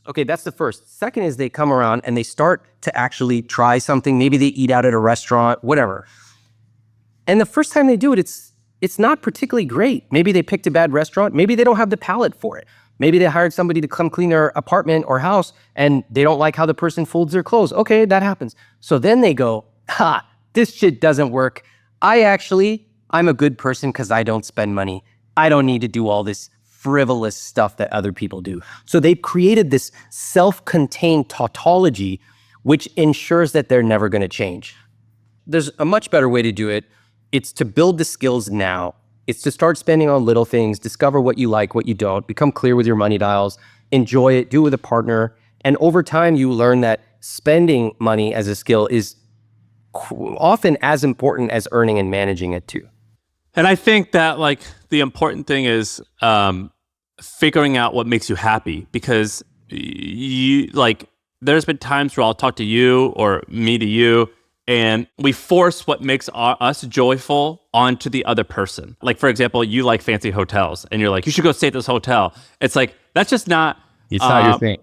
Speaker 1: Okay, that's the first. Second is they come around and they start to actually try something. Maybe they eat out at a restaurant, whatever. And the first time they do it, it's not particularly great. Maybe they picked a bad restaurant. Maybe they don't have the palate for it. Maybe they hired somebody to come clean their apartment or house and they don't like how the person folds their clothes. Okay, that happens. So then they go, this shit doesn't work. I'm a good person because I don't spend money. I don't need to do all this frivolous stuff that other people do. So they've created this self-contained tautology, which ensures that they're never going to change. There's a much better way to do it. It's to build the skills now. It's to start spending on little things, discover what you like, what you don't, become clear with your money dials, enjoy it, do it with a partner. And over time, you learn that spending money as a skill is often as important as earning and managing it too.
Speaker 2: And I think that like the important thing is figuring out what makes you happy, because there's been times where I'll talk to you or me to you, and we force what makes us joyful onto the other person. Like, for example, you like fancy hotels and you're like, you should go stay at this hotel. It's like, that's just not...
Speaker 4: It's not your thing.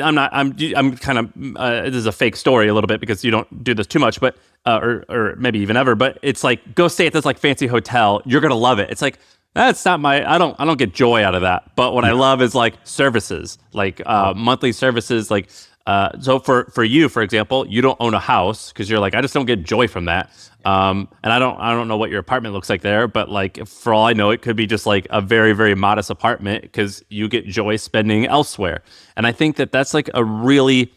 Speaker 2: I'm kind of, this is a fake story a little bit because you don't do this too much, but, or maybe even ever, but it's like, go stay at this like fancy hotel. You're going to love it. It's like, that's not I don't get joy out of that. But what I love is like services, like monthly services, like So for you, for example, you don't own a house because you're like, I just don't get joy from that. And I don't know what your apartment looks like there, but like for all I know, it could be just like a very, very modest apartment because you get joy spending elsewhere. And I think that that's a really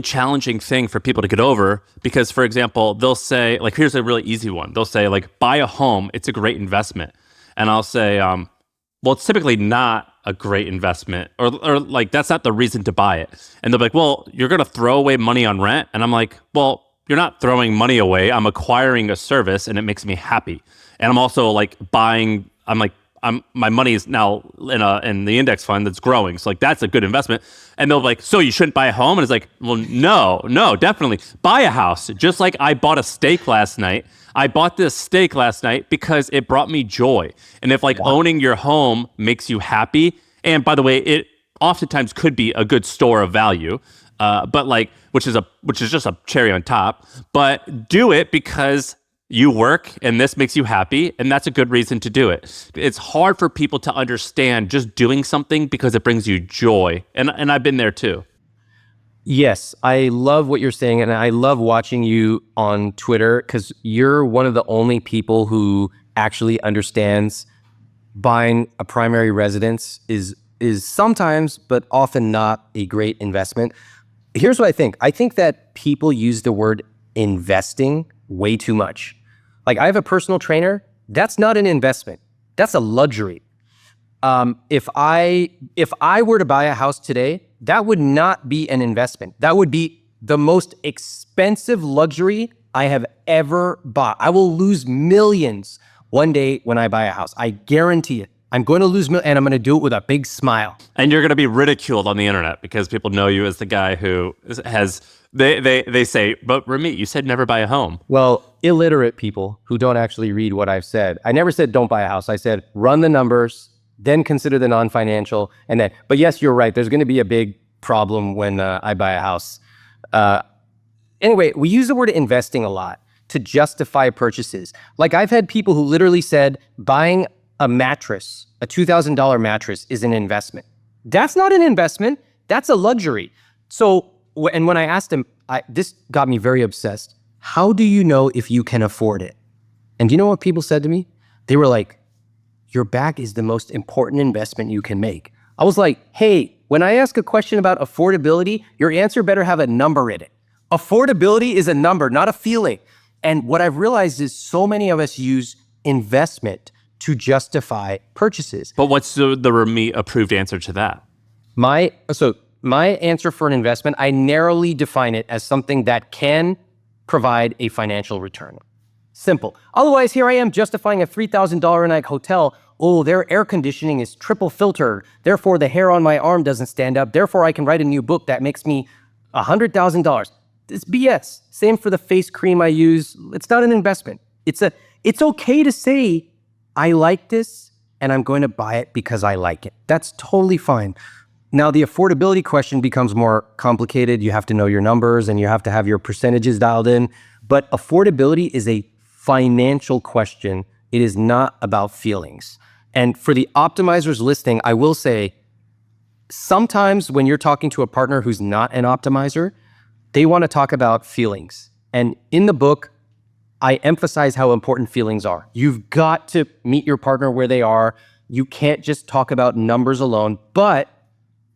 Speaker 2: challenging thing for people to get over because, for example, they'll say, like, here's a really easy one. They'll say, like, buy a home. It's a great investment. And I'll say, well, it's typically not a great investment or like, that's not the reason to buy it. And they'll be like, well, you're going to throw away money on rent. And I'm like, well, you're not throwing money away. I'm acquiring a service and it makes me happy. And I'm also like buying, my money is now in the index fund that's growing. So like that's a good investment. And they'll be like, so you shouldn't buy a home? And it's like, well, no, definitely buy a house. Just like I bought a steak last night. I bought this steak last night because it brought me joy. And if like owning your home makes you happy, and by the way, it oftentimes could be a good store of value, but like, which is just a cherry on top, but do it because you work and this makes you happy, and that's a good reason to do it. It's hard for people to understand just doing something because it brings you joy. And I've been there too.
Speaker 1: Yes, I love what you're saying, and I love watching you on Twitter because you're one of the only people who actually understands buying a primary residence is sometimes, but often not, a great investment. Here's what I think. I think that people use the word investing way too much. Like, I have a personal trainer. That's not an investment. That's a luxury. If I were to buy a house today, that would not be an investment. That would be the most expensive luxury I have ever bought. I will lose millions one day when I buy a house. I guarantee it. I'm going to lose millions, and I'm going to do it with a big smile.
Speaker 2: And you're going to be ridiculed on the internet because people know you as the guy who has, they say, but Ramit, you said never buy a home.
Speaker 1: Well, illiterate people who don't actually read what I've said. I never said don't buy a house. I said run the numbers, then consider the non-financial, and then, but yes, you're right. There's going to be a big problem when I buy a house. Anyway, we use the word investing a lot to justify purchases. Like, I've had people who literally said buying a mattress, a $2,000 mattress, is an investment. That's not an investment. That's a luxury. So, and when I asked him, this got me very obsessed. How do you know if you can afford it? And do you know what people said to me? They were like, your back is the most important investment you can make. I was like, hey, when I ask a question about affordability, your answer better have a number in it. Affordability is a number, not a feeling. And what I've realized is so many of us use investment to justify purchases.
Speaker 2: But what's the Ramit approved answer to that?
Speaker 1: My answer for an investment, I narrowly define it as something that can provide a financial return. Simple. Otherwise, here I am justifying a $3,000 a night hotel. Oh, their air conditioning is triple filtered. Therefore, the hair on my arm doesn't stand up. Therefore, I can write a new book that makes me $100,000. It's BS. Same for the face cream I use. It's not an investment. It's okay to say, I like this and I'm going to buy it because I like it. That's totally fine. Now, the affordability question becomes more complicated. You have to know your numbers and you have to have your percentages dialed in. But affordability is a financial question. It is not about feelings. And for the optimizers listening, I will say, sometimes when you're talking to a partner who's not an optimizer, they want to talk about feelings. And in the book, I emphasize how important feelings are. You've got to meet your partner where they are. You can't just talk about numbers alone, but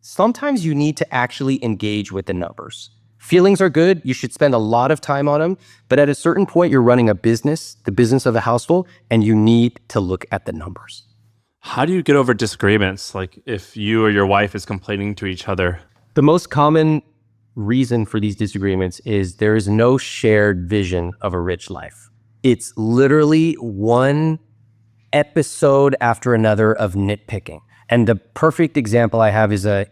Speaker 1: sometimes you need to actually engage with the numbers. Feelings are good. You should spend a lot of time on them. But at a certain point, you're running a business, the business of a household, and you need to look at the numbers.
Speaker 2: How do you get over disagreements? Like if you or your wife is complaining to each other?
Speaker 1: The most common reason for these disagreements is there is no shared vision of a rich life. It's literally one episode after another of nitpicking. And the perfect example I have is a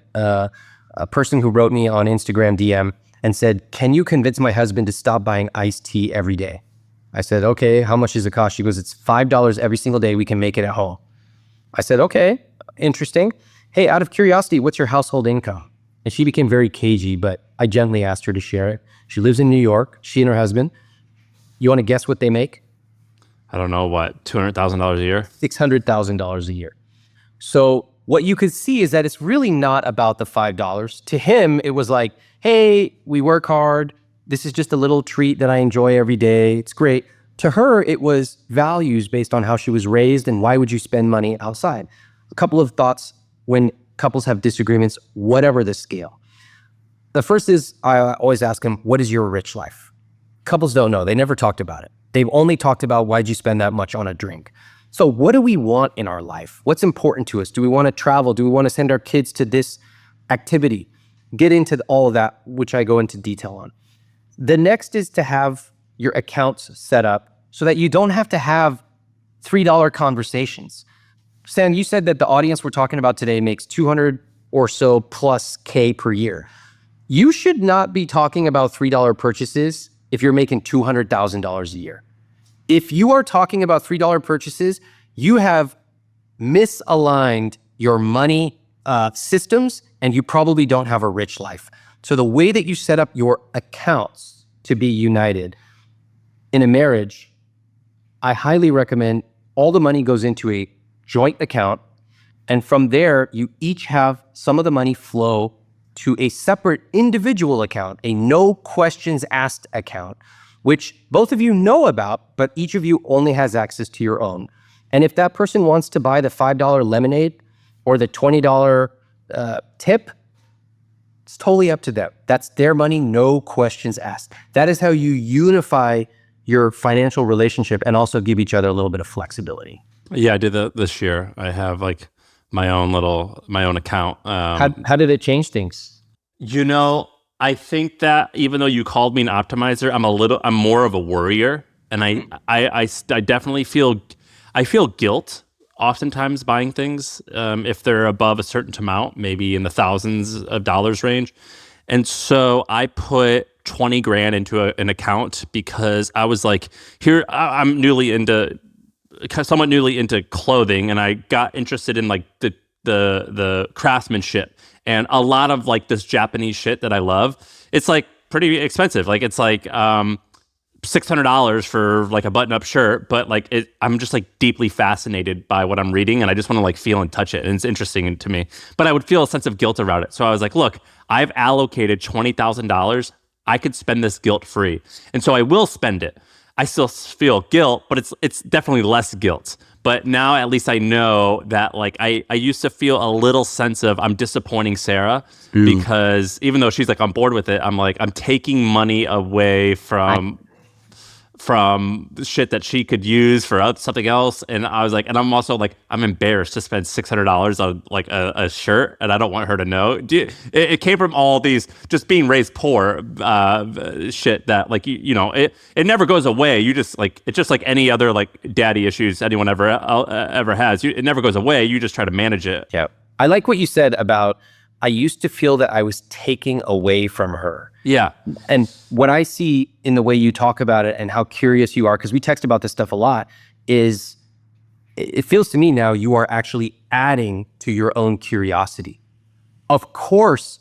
Speaker 1: person who wrote me on Instagram DM and said, can you convince my husband to stop buying iced tea every day? I said, okay, how much does it cost? She goes, it's $5 every single day. We can make it at home. I said, okay, interesting. Hey, out of curiosity, what's your household income? And she became very cagey, but I gently asked her to share it. She lives in New York, she and her husband. You want to guess what they make?
Speaker 2: I don't know, what, $200,000 a year?
Speaker 1: $600,000 a year. So what you could see is that it's really not about the $5. To him, it was like, hey, we work hard. This is just a little treat that I enjoy every day. It's great. To her, it was values based on how she was raised and why would you spend money outside. A couple of thoughts when couples have disagreements, whatever the scale. The first is, I always ask them, what is your rich life? Couples don't know. They never talked about it. They've only talked about why'd you spend that much on a drink. So what do we want in our life? What's important to us? Do we want to travel? Do we want to send our kids to this activity? Get into all of that, which I go into detail on. The next is to have your accounts set up so that you don't have to have $3 conversations. Sam, you said that the audience we're talking about today makes 200 or so plus K per year. You should not be talking about $3 purchases if you're making $200,000 a year. If you are talking about $3 purchases, you have misaligned your money systems and you probably don't have a rich life. So the way that you set up your accounts to be united in a marriage, I highly recommend all the money goes into a joint account. And from there, you each have some of the money flow to a separate individual account, a no questions asked account, which both of you know about, but each of you only has access to your own. And if that person wants to buy the $5 lemonade or the $20 tip, it's totally up to them. That's their money, no questions asked. That is how you unify your financial relationship and also give each other a little bit of flexibility.
Speaker 2: Yeah, I did that this year. I have like my own account.
Speaker 1: How did it change things?
Speaker 2: I think that even though you called me an optimizer, I'm more of a worrier, and I definitely feel guilt oftentimes buying things if they're above a certain amount, maybe in the thousands of dollars range. And so I put 20 grand into an account because I was like, I'm somewhat newly into clothing, and I got interested in like the craftsmanship and a lot of like this Japanese shit that I love. It's like pretty expensive. Like it's like $600 for like a button-up shirt, but like I'm just like deeply fascinated by what I'm reading, and I just want to like feel and touch it, and it's interesting to me. But I would feel a sense of guilt around it. So I was like, look, I've allocated $20,000. I could spend this guilt-free, and so I will spend it. I still feel guilt, but it's definitely less guilt. But now at least I know that like I used to feel a little sense of I'm disappointing Sarah because even though she's like on board with it, I'm like, I'm taking money away from shit that she could use for something else. And I was like, and I'm also like, I'm embarrassed to spend $600 on like a shirt, and I don't want her to know. It came from all these just being raised poor shit that like, it never goes away. You just like, it's just like any other like daddy issues anyone ever has. It never goes away. You just try to manage it.
Speaker 1: Yeah. I like what you said about, I used to feel that I was taking away from her.
Speaker 2: Yeah.
Speaker 1: And what I see in the way you talk about it and how curious you are, because we text about this stuff a lot, is it feels to me now you are actually adding to your own curiosity. Of course,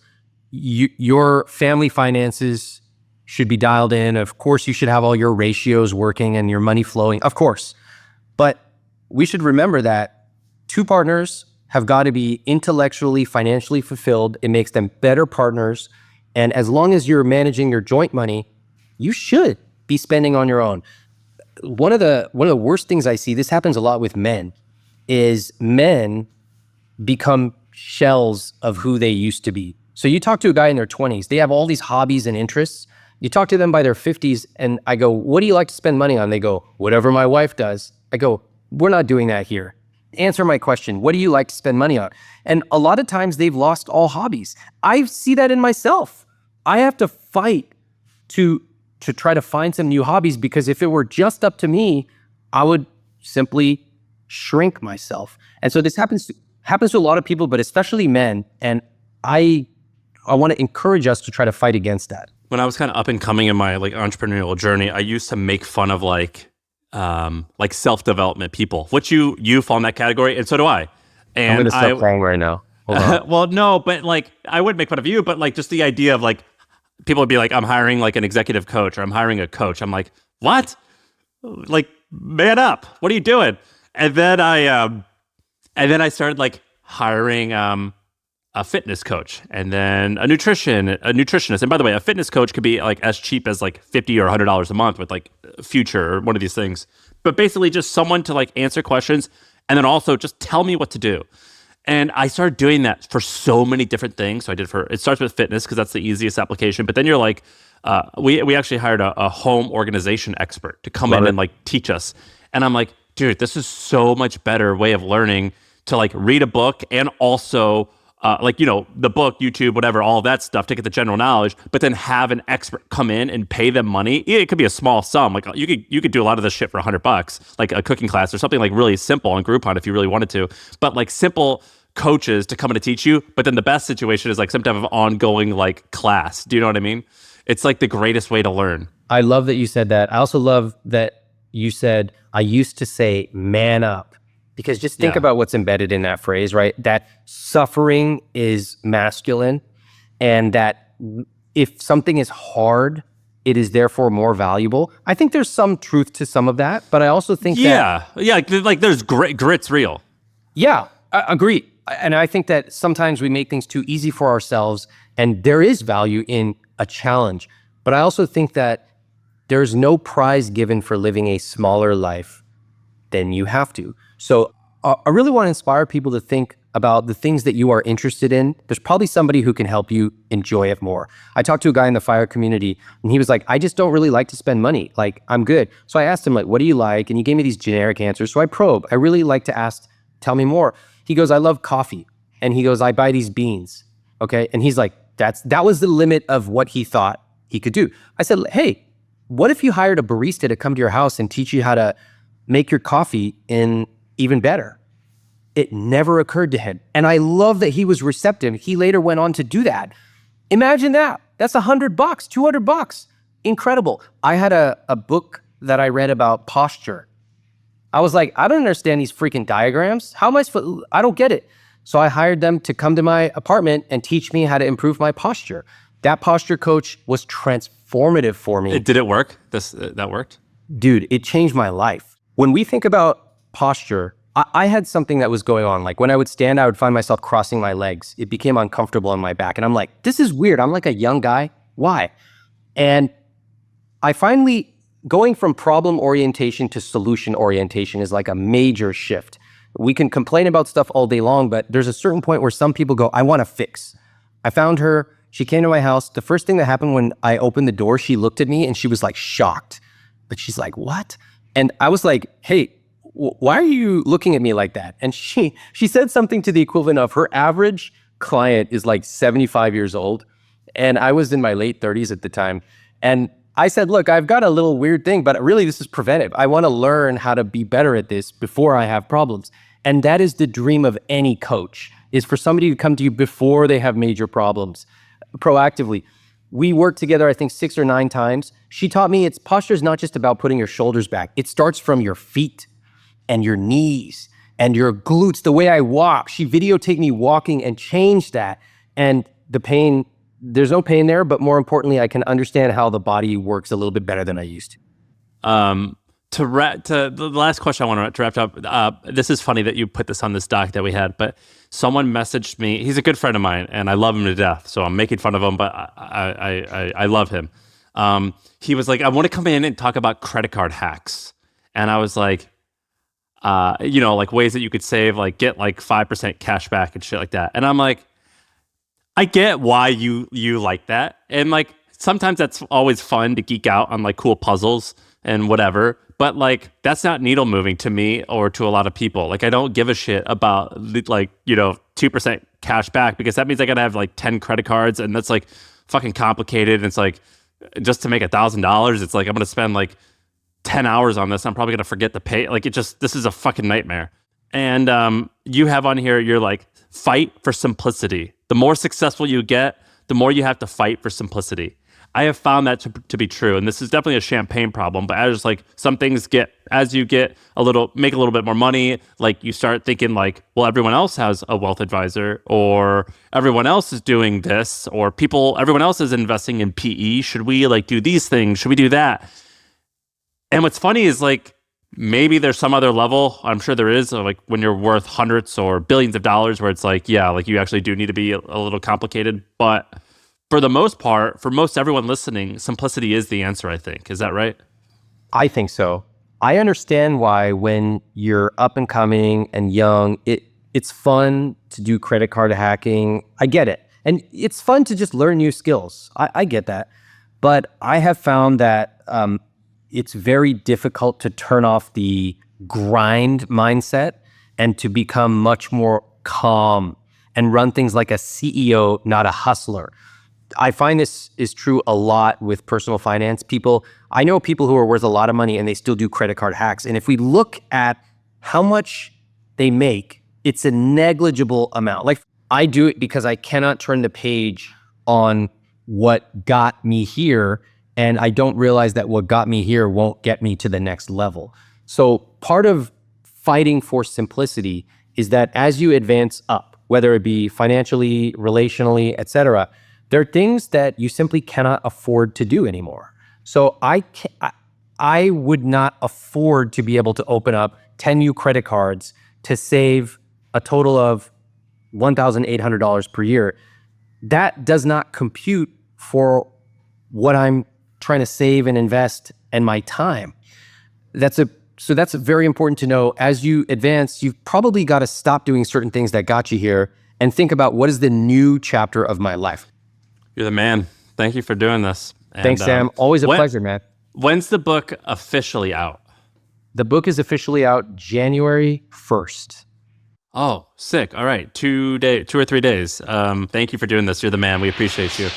Speaker 1: your family finances should be dialed in. Of course, you should have all your ratios working and your money flowing. Of course. But we should remember that two partners have got to be intellectually, financially fulfilled. It makes them better partners. And as long as you're managing your joint money, you should be spending on your own. One of the worst things I see, this happens a lot with men, is men become shells of who they used to be. So you talk to a guy in their 20s, they have all these hobbies and interests. You talk to them by their 50s and I go, what do you like to spend money on? They go, whatever my wife does. I go, we're not doing that here. Answer my question. What do you like to spend money on? And a lot of times they've lost all hobbies. I see that in myself. I have to fight to try to find some new hobbies, because if it were just up to me, I would simply shrink myself. And so this happens to a lot of people, but especially men. And I want to encourage us to try to fight against that.
Speaker 2: When I was kind of up and coming in my like entrepreneurial journey, I used to make fun of like self-development people, which you fall in that category, and so do I. And
Speaker 1: I'm going to stop playing right now. Hold on.
Speaker 2: Well, no, but like I would make fun of you, but like just the idea of like people would be like, I'm hiring like an executive coach, or I'm hiring a coach. I'm like, what? Like, man up. What are you doing? And then I started like hiring a fitness coach and then a nutritionist. And by the way, a fitness coach could be like as cheap as like $50 or $100 a month with like Future or one of these things. But basically just someone to like answer questions and then also just tell me what to do. And I started doing that for so many different things. So it starts with fitness because that's the easiest application. But then you're like, we actually hired a home organization expert to come in and like teach us. And I'm like, dude, this is so much better way of learning to like read a book and also the book, YouTube, whatever, all of that stuff to get the general knowledge, but then have an expert come in and pay them money. It could be a small sum. Like you could do a lot of this shit for $100, like a cooking class or something like really simple on Groupon if you really wanted to. But like simple coaches to come in to teach you. But then the best situation is like some type of ongoing like class. Do you know what I mean? It's like the greatest way to learn.
Speaker 1: I love that you said that. I also love that you said, I used to say, man up. Because just think about what's embedded in that phrase, right? That suffering is masculine, and that if something is hard, it is therefore more valuable. I think there's some truth to some of that, but I also think
Speaker 2: like there's grit's real.
Speaker 1: Yeah, I agree. And I think that sometimes we make things too easy for ourselves, and there is value in a challenge. But I also think that there's no prize given for living a smaller life than you have to. So I really want to inspire people to think about the things that you are interested in. There's probably somebody who can help you enjoy it more. I talked to a guy in the fire community and he was like, I just don't really like to spend money. Like, I'm good. So I asked him, like, what do you like? And he gave me these generic answers. So I probe. I really like to ask, tell me more. He goes, I love coffee. And he goes, I buy these beans. Okay. And he's like, that was the limit of what he thought he could do. I said, hey, what if you hired a barista to come to your house and teach you how to make your coffee in even better? It never occurred to him. And I love that he was receptive. He later went on to do that. Imagine that. That's $100, $200. Incredible. I had a book that I read about posture. I was like, I don't understand these freaking diagrams. How am I supposed, I don't get it. So I hired them to come to my apartment and teach me how to improve my posture. That posture coach was transformative for me.
Speaker 2: Did it work? That worked?
Speaker 1: Dude, it changed my life. When we think about posture, I had something that was going on. Like when I would stand, I would find myself crossing my legs. It became uncomfortable on my back. And I'm like, this is weird. I'm like a young guy. Why? And I finally, going from problem orientation to solution orientation is like a major shift. We can complain about stuff all day long, but there's a certain point where some people go, I want to fix. I found her. She came to my house. The first thing that happened when I opened the door, she looked at me and she was like shocked. But she's like, what? And I was like, hey, why are you looking at me like that? And she said something to the equivalent of her average client is like 75 years old. And I was in my late 30s at the time. And I said, look, I've got a little weird thing, but really this is preventive. I want to learn how to be better at this before I have problems. And that is the dream of any coach, is for somebody to come to you before they have major problems, proactively. We worked together, I think 6 or 9 times. She taught me posture is not just about putting your shoulders back. It starts from your feet and your knees and your glutes, the way I walk. She videotaped me walking and changed that. And the pain, there's no pain there, but more importantly, I can understand how the body works a little bit better than I used to.
Speaker 2: To the last question I want to wrap up. This is funny that you put this on this doc that we had, but someone messaged me. He's a good friend of mine, and I love him to death. So I'm making fun of him, but I love him. He was like, I want to come in and talk about credit card hacks, and I was like, like ways that you could save, like get like 5% cash back and shit like that. And I'm like, I get why you like that, and like sometimes that's always fun to geek out on like cool puzzles and whatever. But like, that's not needle moving to me or to a lot of people. Like, I don't give a shit about like, 2% cash back, because that means I got to have like 10 credit cards, and that's like fucking complicated. And it's like, just to make $1,000, it's like, I'm going to spend like 10 hours on this. I'm probably going to forget to pay. Like, this is a fucking nightmare. And you have on here, you're like, fight for simplicity. The more successful you get, the more you have to fight for simplicity. I have found that to be true, and this is definitely a champagne problem. But as like some things as you make a little bit more money, like you start thinking like, well, everyone else has a wealth advisor, or everyone else is doing this, or everyone else is investing in PE. Should we like do these things? Should we do that? And what's funny is like, maybe there's some other level. I'm sure there is, like when you're worth hundreds or billions of dollars where it's like, yeah, like you actually do need to be a little complicated. But for the most part, for most everyone listening, simplicity is the answer, I think. Is that right?
Speaker 1: I think so. I understand why when you're up and coming and young, it's fun to do credit card hacking. I get it. And it's fun to just learn new skills. I get that. But I have found that it's very difficult to turn off the grind mindset and to become much more calm and run things like a CEO, not a hustler. I find this is true a lot with personal finance people. I know people who are worth a lot of money and they still do credit card hacks. And if we look at how much they make, it's a negligible amount. Like I do it because I cannot turn the page on what got me here. And I don't realize that what got me here won't get me to the next level. So part of fighting for simplicity is that as you advance up, whether it be financially, relationally, et cetera, there are things that you simply cannot afford to do anymore. So I would not afford to be able to open up 10 new credit cards to save a total of $1,800 per year. That does not compute for what I'm trying to save and invest and my time. So that's very important to know. As you advance, you've probably got to stop doing certain things that got you here and think about what is the new chapter of my life.
Speaker 2: You're the man. Thank you for doing this. And,
Speaker 1: thanks, Sam. Always a pleasure, man.
Speaker 2: When's the book officially out?
Speaker 1: The book is officially out January 1st.
Speaker 2: Oh, sick. All right. 2 or 3 days. Thank you for doing this. You're the man. We appreciate you.